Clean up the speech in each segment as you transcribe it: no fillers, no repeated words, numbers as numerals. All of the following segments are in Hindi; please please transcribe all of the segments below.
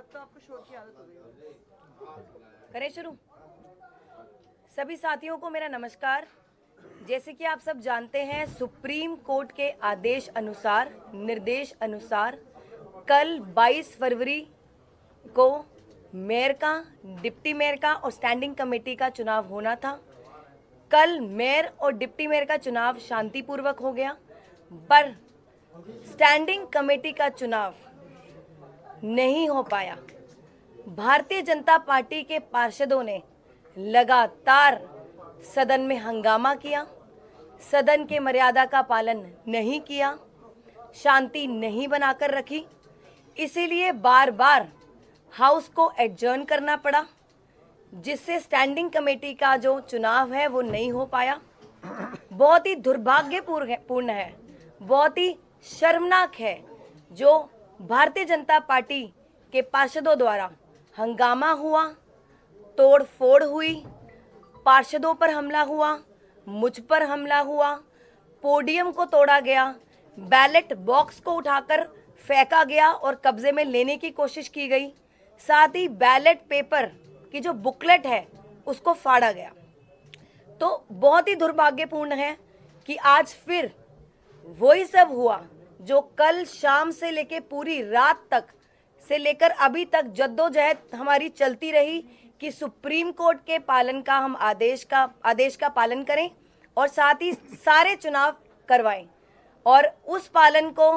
तो आपको शोर की आदत हो गई। करें शुरू। सभी साथियों को मेरा नमस्कार। जैसे कि आप सब जानते हैं, सुप्रीम कोर्ट के आदेश अनुसार, निर्देश अनुसार कल 22 फरवरी को मेयर का, डिप्टी मेयर का और स्टैंडिंग कमेटी का चुनाव होना था। कल मेयर और डिप्टी मेयर का चुनाव शांतिपूर्वक हो गया, पर स्टैंडिंग कमेटी का चुनाव नहीं हो पाया। भारतीय जनता पार्टी के पार्षदों ने लगातार सदन में हंगामा किया, सदन के मर्यादा का पालन नहीं किया, शांति नहीं बनाकर रखी। इसीलिए बार बार हाउस को एडजर्न करना पड़ा, जिससे स्टैंडिंग कमेटी का जो चुनाव है वो नहीं हो पाया। बहुत ही दुर्भाग्यपूर्ण है, बहुत ही शर्मनाक है जो भारतीय जनता पार्टी के पार्षदों द्वारा हंगामा हुआ, तोड़ फोड़ हुई, पार्षदों पर हमला हुआ, मुझ पर हमला हुआ, पोडियम को तोड़ा गया, बैलेट बॉक्स को उठाकर फेंका गया और कब्जे में लेने की कोशिश की गई, साथ ही बैलेट पेपर की जो बुकलेट है उसको फाड़ा गया। तो बहुत ही दुर्भाग्यपूर्ण है कि आज फिर वही सब हुआ जो कल शाम से लेकर पूरी रात तक से लेकर अभी तक जद्दोजहद हमारी चलती रही कि सुप्रीम कोर्ट के पालन का हम आदेश का पालन करें और साथ ही सारे चुनाव करवाएं, और उस पालन को,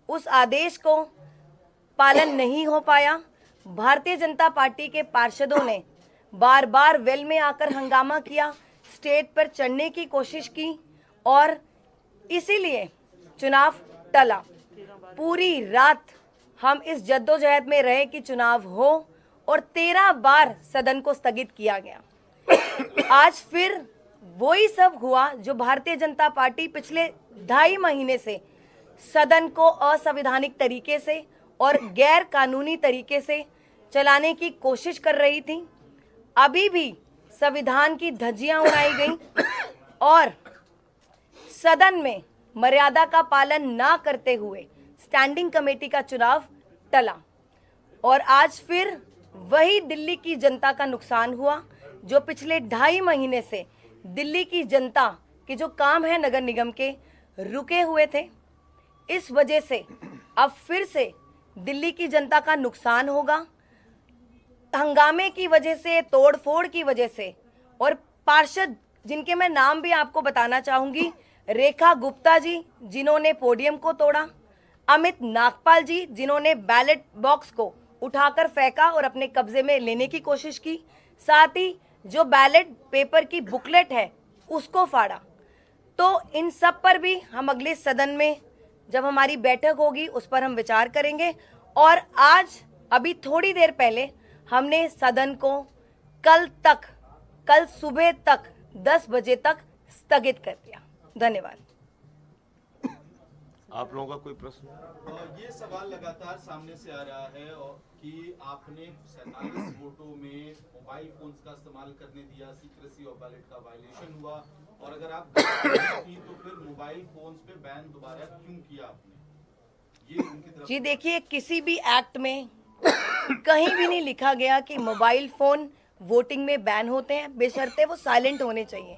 उस आदेश को पालन नहीं हो पाया। भारतीय जनता पार्टी के पार्षदों ने बार बार वेल में आकर हंगामा किया, स्टेज पर चढ़ने की कोशिश की और इसीलिए चुनाव टला। पूरी रात हम इस जद्दोजहद में रहे कि चुनाव हो और 13 बार सदन को स्थगित किया गया। आज फिर वही सब हुआ जो भारतीय जनता पार्टी पिछले 2.5 महीने से सदन को असंवैधानिक तरीके से और गैर कानूनी तरीके से चलाने की कोशिश कर रही थी। अभी भी संविधान की धज्जियां उड़ाई गई और सदन में मर्यादा का पालन ना करते हुए स्टैंडिंग कमेटी का चुनाव टला और आज फिर वही दिल्ली की जनता का नुकसान हुआ जो पिछले 2.5 महीने से दिल्ली की जनता के जो काम है नगर निगम के रुके हुए थे। इस वजह से अब फिर से दिल्ली की जनता का नुकसान होगा। हंगामे की वजह से, तोड़फोड़ की वजह से, और पार्षद जिनके मैं नाम भी आपको बताना चाहूंगी, रेखा गुप्ता जी जिन्होंने पोडियम को तोड़ा, अमित नागपाल जी जिन्होंने बैलेट बॉक्स को उठाकर फेंका और अपने कब्जे में लेने की कोशिश की, साथ ही जो बैलेट पेपर की बुकलेट है उसको फाड़ा। तो इन सब पर भी हम अगले सदन में जब हमारी बैठक होगी उस पर हम विचार करेंगे। और आज अभी थोड़ी देर पहले हमने सदन को कल सुबह तक 10 बजे तक स्थगित कर दिया। धन्यवाद। आप लोगों का कोई प्रश्न? ये सवाल लगातार सामने से आ रहा है कि आपने 47 वोटों में मोबाइल फोन्स का इस्तेमाल करने दिया, सीक्रेसी ऑफ बैलेट का वायलेशन हुआ, और अगर आप थी तो फिर मोबाइल फोन्स पे बैन दोबारा क्यों किया आपने? ये उनकी तरफ। जी देखिए, किसी भी एक्ट में कहीं भी नहीं लिखा गया कि मोबाइल फोन वोटिंग में बैन होते हैं, बेशर्ते वो साइलेंट होने चाहिए।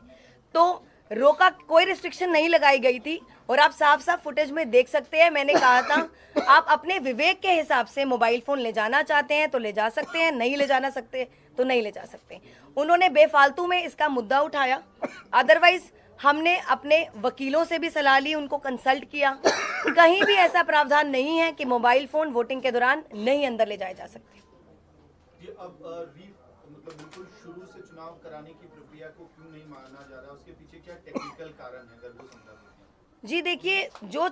तो रोका, कोई रिस्ट्रिक्शन नहीं लगाई गई थी और आप साफ साफ फुटेज में देख सकते हैं। मैंने कहा था आप अपने विवेक के हिसाब से मोबाइल फोन ले जाना चाहते हैं तो ले जा सकते हैं, नहीं ले जाना सकते तो नहीं ले जा सकते। उन्होंने बेफालतू में इसका मुद्दा उठाया। अदरवाइज हमने अपने वकीलों से भी सलाह ली, उनको कंसल्ट किया। कहीं भी ऐसा प्रावधान नहीं है कि मोबाइल फोन वोटिंग के दौरान नहीं अंदर ले जाए जा सकते। ये अब मतलब बिल्कुल शुरू से चुनाव कराने की प्रक्रिया को क्यों नहीं माना जा रहा, उसके पीछे क्या टेक्निकल कारण है, अगर वो समझा सकते हैं? जी देखिए, जो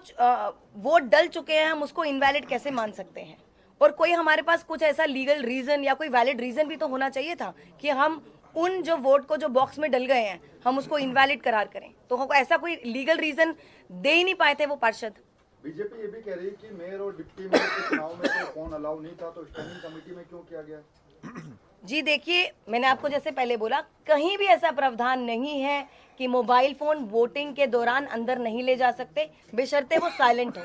वोट डल चुके हैं हम उसको इनवैलिड कैसे मान सकते हैं, और कोई हमारे पास कुछ ऐसा लीगल रीजन या कोई वैलिड रीजन भी तो होना चाहिए था कि हम उन जो वोट को जो बॉक्स में डल गए हैं हम उसको इनवैलिड करार करें। तो हमको ऐसा कोई लीगल रीजन दे ही नहीं पाए थे वो पार्षद। बीजेपी ये भी कह रही है कि मेयर और डिप्टी मेयर के चुनाव में तो फोन अलाउ नहीं था, तो स्टैंडिंग कमेटी में क्यों किया गया? जी देखिए, मैंने आपको जैसे पहले बोला, कहीं भी ऐसा प्रावधान नहीं है कि मोबाइल फोन वोटिंग के दौरान अंदर नहीं ले जा सकते, बेशर्ते वो साइलेंट हो।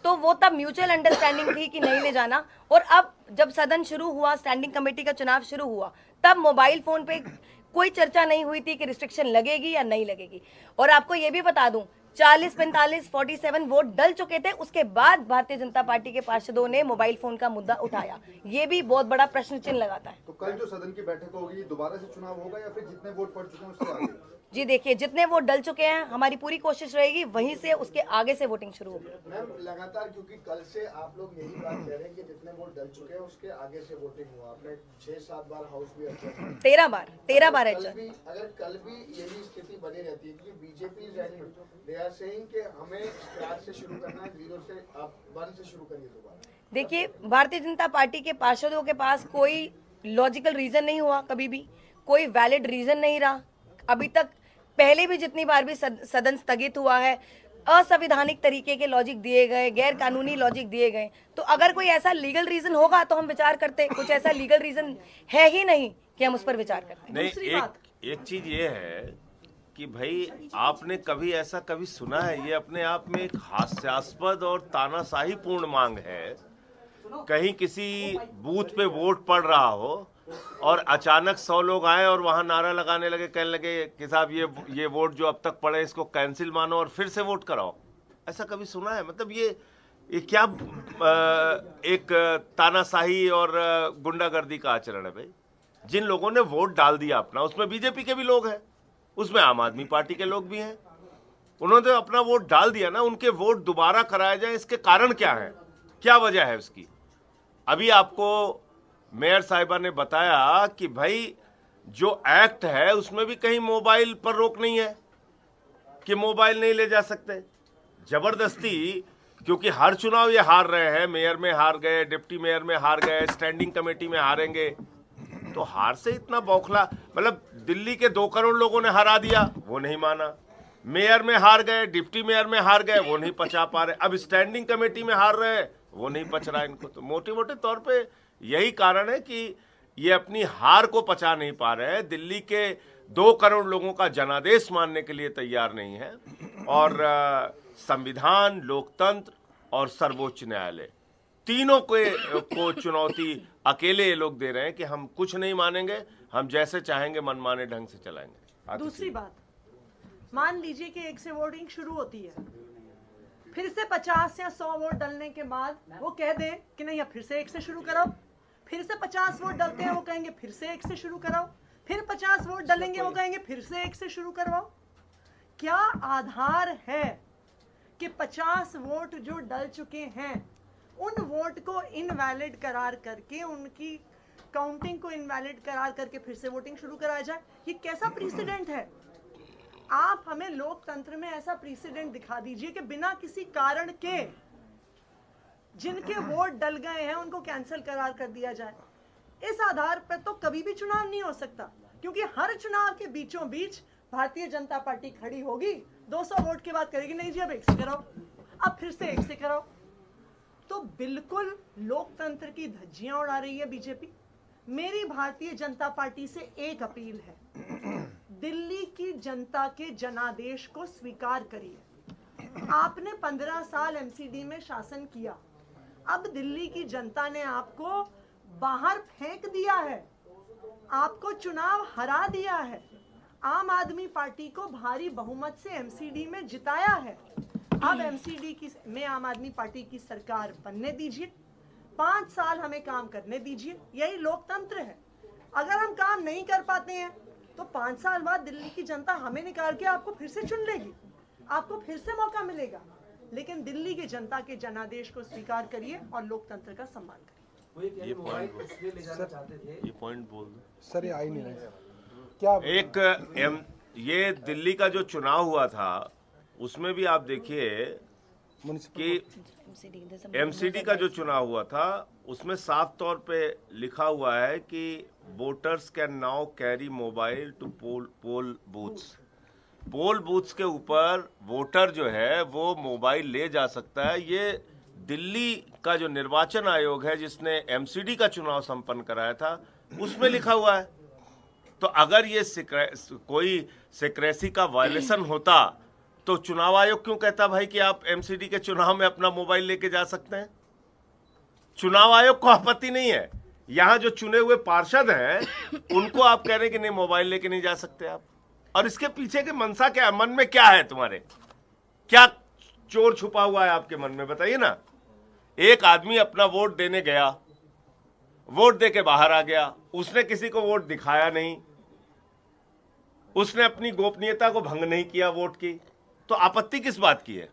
तो वो तब म्यूचुअल अंडरस्टैंडिंग थी कि नहीं ले जाना। और अब जब सदन शुरू हुआ, स्टैंडिंग कमेटी का चुनाव शुरू हुआ, तब मोबाइल फोन पे कोई चर्चा नहीं हुई थी कि रिस्ट्रिक्शन लगेगी या नहीं लगेगी। और आपको ये भी बता दूं, 40, 45, 47 वोट डल चुके थे, उसके बाद भारतीय जनता पार्टी के पार्षदों ने मोबाइल फोन का मुद्दा उठाया। ये भी बहुत बड़ा प्रश्न चिन्ह लगाता है। तो कल जो सदन की बैठक होगी, दोबारा से चुनाव होगा या फिर जितने वोट पड़ चुके हैं उससे आगे? जी देखिए, जितने वोट डल चुके हैं, हमारी पूरी कोशिश रहेगी वहीं से उसके आगे से वोटिंग शुरू होगी। मैम लगातार, क्योंकि कल से आप लोग यही बात कह रहे हैं कि जितने वोट डल चुके हैं उसके आगे से वोटिंग हुआ। आपने 6-7 बार हाउस भी अच्छा 13 बार है। अगर कल भी यही स्थिति बनी रहती है कि बीजेपी दे आर सेइंग कि हमें स्क्रैच से शुरू करना है, 0 से आप 1 से शुरू करिए दोबारा। देखिए, भारतीय जनता पार्टी के पार्षदों के पास कोई लॉजिकल रीजन नहीं हुआ, कभी भी कोई वैलिड रीजन नहीं रहा अभी तक। पहले भी जितनी बार भी सदन स्थगित हुआ है, असंवैधानिक तरीके के लॉजिक दिए गए, गैर कानूनी लॉजिक दिए गए। तो अगर कोई ऐसा लीगल रीजन होगा तो हम विचार करते, कुछ ऐसा लीगल रीजन है ही नहीं कि हम उस पर विचार करते। नहीं, एक चीज ये है कि भाई आपने कभी ऐसा कभी सुना है? ये अपने आप में एक हास्यास्पद और तानाशाही पूर्ण मांग है। कहीं किसी बूथ पे वोट पड़ रहा हो और अचानक 100 लोग आए और वहां नारा लगाने लगे, कहने लगे कि साहब ये वोट जो अब तक पड़े इसको कैंसिल मानो और फिर से वोट कराओ। ऐसा कभी सुना है? मतलब ये क्या एक तानाशाही और गुंडागर्दी का आचरण है भाई। जिन लोगों ने वोट डाल दिया अपना, उसमें बीजेपी के भी लोग हैं, उसमें आम आदमी पार्टी के लोग भी हैं, उन्होंने अपना वोट डाल दिया ना, उनके वोट दोबारा कराए जाए, इसके कारण क्या है, क्या वजह है उसकी? अभी आपको मेयर साहिबा ने बताया कि भाई जो एक्ट है उसमें भी कहीं मोबाइल पर रोक नहीं है कि मोबाइल नहीं ले जा सकते। जबरदस्ती, क्योंकि हर चुनाव ये हार रहे हैं, मेयर में हार गए, डिप्टी मेयर में हार गए, स्टैंडिंग कमेटी में हारेंगे, तो हार से इतना बौखला। मतलब दिल्ली के 2 करोड़ लोगों ने हरा दिया, वो नहीं माना। मेयर में हार गए, डिप्टी मेयर में हार गए, वो नहीं पचा पा रहे। अब स्टैंडिंग कमेटी में हार रहे हैं, वो नहीं पच रहा इनको। तो मोटे मोटे तौर पे यही कारण है कि ये अपनी हार को पचा नहीं पा रहे हैं। दिल्ली के 2 करोड़ लोगों का जनादेश मानने के लिए तैयार नहीं है। और संविधान, लोकतंत्र और सर्वोच्च न्यायालय, तीनों को चुनौती अकेले ये लोग दे रहे हैं कि हम कुछ नहीं मानेंगे, हम जैसे चाहेंगे मनमाने ढंग से चलाएंगे। दूसरी बात, मान लीजिए कि 1 से वोटिंग शुरू होती है, फिर से 50 या 100 वोट डलने के बाद वो कह दें कि नहीं, अब फिर से 1 से शुरू कराओ। फिर से 50 वोट डलते हैं, वो कहेंगे फिर से 1 से शुरू कराओ। फिर 50 वोट डलेंगे, वो कहेंगे फिर से 1 से शुरू करवाओ। क्या आधार है कि 50 वोट जो डल चुके हैं उन वोट को इनवैलिड करार करके, उनकी काउंटिंग को इनवैलिड करार करके फिर से वोटिंग शुरू कराया जाए? ये कैसा प्रेसिडेंट है? आप हमें लोकतंत्र में ऐसा प्रेसिडेंट दिखा दीजिए कि बिना किसी कारण के जिनके वोट डल गए हैं उनको कैंसिल करार कर दिया जाए। इस आधार पर तो कभी भी चुनाव नहीं हो सकता, क्योंकि हर चुनाव के बीचों बीच भारतीय जनता पार्टी खड़ी होगी, 200 वोट के बाद करेगी नहीं जी अब 1 से कराओ, अब फिर से 1 से कराओ। तो बिल्कुल लोकतंत्र की धज्जियां उड़ा रही है बीजेपी। मेरी भारतीय जनता पार्टी से एक अपील है, दिल्ली की जनता के जनादेश को स्वीकार करिए। आपने 15 साल एमसीडी में शासन किया, अब दिल्ली की जनता ने आपको बाहर फेंक दिया है, आपको चुनाव हरा दिया है, आम आदमी पार्टी को भारी बहुमत से एमसीडी में जिताया है। अब एमसीडी में आम आदमी पार्टी की सरकार बनने दीजिए, 5 साल हमें काम करने दीजिए, यही लोकतंत्र है। अगर हम काम नहीं कर पाते हैं तो 5 साल बाद दिल्ली की जनता हमें निकाल के आपको फिर से चुन लेगी, आपको फिर से मौका मिलेगा। लेकिन दिल्ली की जनता के जनादेश को स्वीकार करिए और लोकतंत्र का सम्मान करिए। ये पॉइंट बोल दो सर, ये आई नहीं रहा क्या? ये दिल्ली का जो चुनाव हुआ था उसमें भी आप देखिए कि एमसीडी का जो चुनाव हुआ था उसमें साफ तौर पे लिखा हुआ है कि voters can now carry mobile to poll booths. Poll booths के ऊपर वोटर जो है वो मोबाइल ले जा सकता है। ये दिल्ली का जो निर्वाचन आयोग है जिसने एमसीडी का चुनाव संपन्न कराया था उसमें लिखा हुआ है। तो अगर ये कोई सिक्रेसी का वायलेशन होता तो चुनाव आयोग क्यों कहता भाई कि आप एमसीडी के चुनाव में अपना मोबाइल लेके जा सकते हैं? चुनाव आयोग को आपत्ति नहीं है, यहां जो चुने हुए पार्षद हैं उनको आप कह रहे हैं कि नहीं मोबाइल लेके नहीं जा सकते आप। और इसके पीछे की मंशा क्या है, मन में क्या है तुम्हारे, क्या चोर छुपा हुआ है आपके मन में, बताइए ना। एक आदमी अपना वोट देने गया, वोट दे के बाहर आ गया, उसने किसी को वोट दिखाया नहीं, उसने अपनी गोपनीयता को भंग नहीं किया वोट की, तो आपत्ति किस बात की है?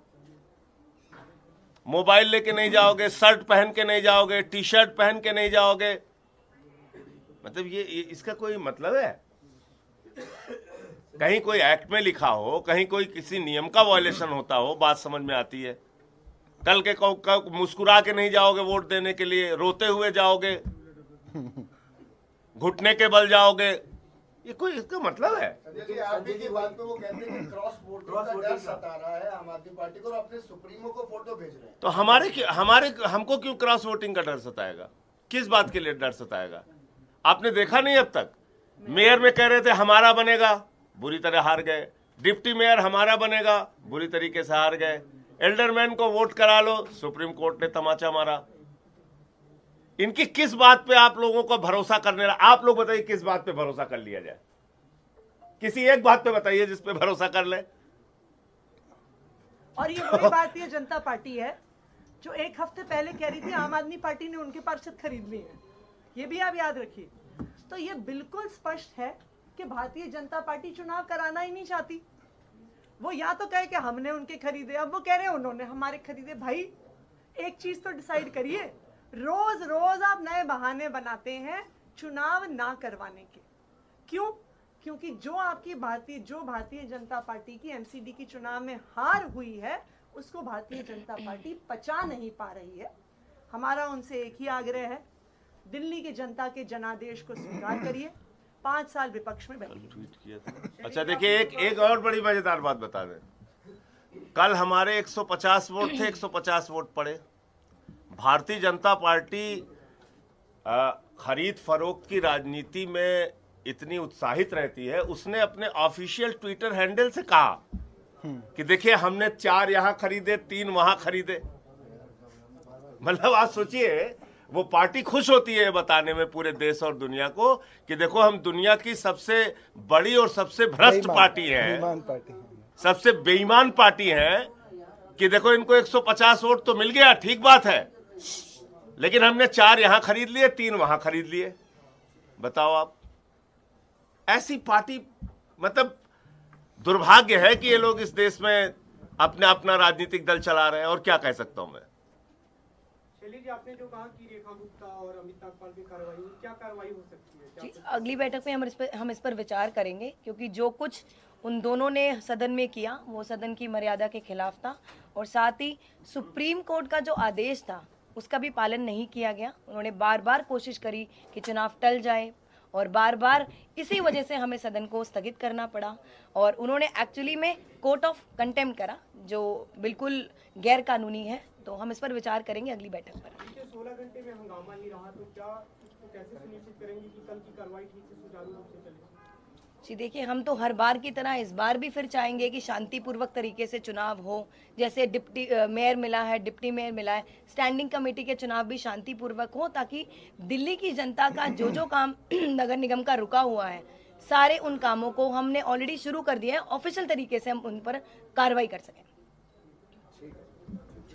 मोबाइल लेके नहीं जाओगे, शर्ट पहन के नहीं जाओगे, टी शर्ट पहन के नहीं जाओगे, मतलब ये इसका कोई मतलब है? कहीं कोई एक्ट में लिखा हो, कहीं कोई किसी नियम का वायलेशन होता हो, बात समझ में आती है। कल के मुस्कुरा के नहीं जाओगे वोट देने के लिए, रोते हुए जाओगे, घुटने के बल जाओगे, ये कोई इसका मतलब है? संजय जी, आप भी की बात पे वो कहते हैं कि क्रॉस वोटिंग का डर सता रहा है आम आदमी पार्टी को और अपने सुप्रीमो को फोटो भेज रहे हैं। तो हमको क्यों क्रॉस वोटिंग का डर सताएगा? किस बात के लिए डर सताएगा? आपने देखा नहीं अब तक? मेयर में कह रहे थे हमारा बनेगा, बुरी तरह हार गए। डिप्टी मेयर हमारा बनेगा, बुरी तरीके से हार गए। एल्डरमैन को वोट करा लो, सुप्रीम कोर्ट ने तमाचा मारा। इनकी किस बात पे आप लोगों को भरोसा करने, आप लोग बताइए किस बात पे भरोसा कर लिया जाए? किसी एक बात पे बताइए जिस पे भरोसा कर ले। और ये वही भारतीय जनता पार्टी है जो एक हफ्ते पहले कह रही थी आम आदमी पार्टी ने उनके पार्षद खरीद लिए हैं, ये भी आप याद रखिए। तो ये बिल्कुल स्पष्ट है कि भारतीय जनता पार्टी चुनाव कराना ही नहीं चाहती। वो या तो कहे कि हमने उनके खरीदे, अब वो कह रहे हैं उन्होंने हमारे खरीदे। भाई एक चीज तो डिसाइड करिए, रोज रोज आप नए बहाने बनाते हैं चुनाव ना करवाने के। क्यों? क्योंकि जो भारतीय जनता पार्टी की एमसीडी की चुनाव में हार हुई है उसको भारतीय जनता पार्टी पचा नहीं पा रही है। हमारा उनसे एक ही आग्रह है, दिल्ली की जनता के जनादेश को स्वीकार करिए, 5 साल विपक्ष में बैठिए। ट्वीट किया था। अच्छा देखिए, एक और बड़ी मजेदार बात बता दें। कल हमारे 150 वोट थे, 150 वोट पड़े। भारतीय जनता पार्टी खरीद फरोख्त की राजनीति में इतनी उत्साहित रहती है, उसने अपने ऑफिशियल ट्विटर हैंडल से कहा कि देखिए हमने 4 यहां खरीदे, 3 वहां खरीदे। मतलब आप सोचिए, वो पार्टी खुश होती है बताने में पूरे देश और दुनिया को कि देखो हम दुनिया की सबसे बड़ी और सबसे भ्रष्ट पार्टी है, सबसे बेईमान पार्टी है, कि देखो इनको 150 वोट तो मिल गया, ठीक बात है, लेकिन हमने 4 यहां खरीद लिए, 3 वहां खरीद लिए। बताओ आप, ऐसी पार्टी, मतलब दुर्भाग्य है कि ये लोग इस देश में अपना राजनीतिक दल चला रहे हैं। और क्या कह सकता हूं मैं। शैली जी, आपने जो कहा कि रेखा गुप्ता और अमित नागपाल की कार्रवाई हुई, क्या कार्रवाई हो सकती है? जी, अगली बैठक में हम इस पर विचार करेंगे, क्योंकि जो कुछ उन दोनों ने सदन में किया वो सदन की मर्यादा के खिलाफ था, और साथ ही सुप्रीम कोर्ट का जो आदेश था उसका भी पालन नहीं किया गया। उन्होंने बार बार कोशिश करी कि चुनाव टल जाए, और बार बार इसी वजह से हमें सदन को स्थगित करना पड़ा। और उन्होंने एक्चुअली में कोर्ट ऑफ कंटेम्प्ट करा, जो बिल्कुल गैर कानूनी है। तो हम इस पर विचार करेंगे अगली बैठक पर। 16 घंटे में हंगामा ही रहा, तो क्या इसको कैसे सुनिश्चित करेंगे कि कल की कार्रवाई ठीक से सुचारू रूप से चले? जी देखिए, हम तो हर बार की तरह इस बार भी फिर चाहेंगे कि शांतिपूर्वक तरीके से चुनाव हो। जैसे डिप्टी मेयर मिला है, डिप्टी मेयर मिला है, स्टैंडिंग कमेटी के चुनाव भी शांतिपूर्वक हो, ताकि दिल्ली की जनता का जो काम नगर निगम का रुका हुआ है, सारे उन कामों को हमने ऑलरेडी शुरू कर दिया है, ऑफिशियल तरीके से हम उन पर कार्रवाई कर सकें।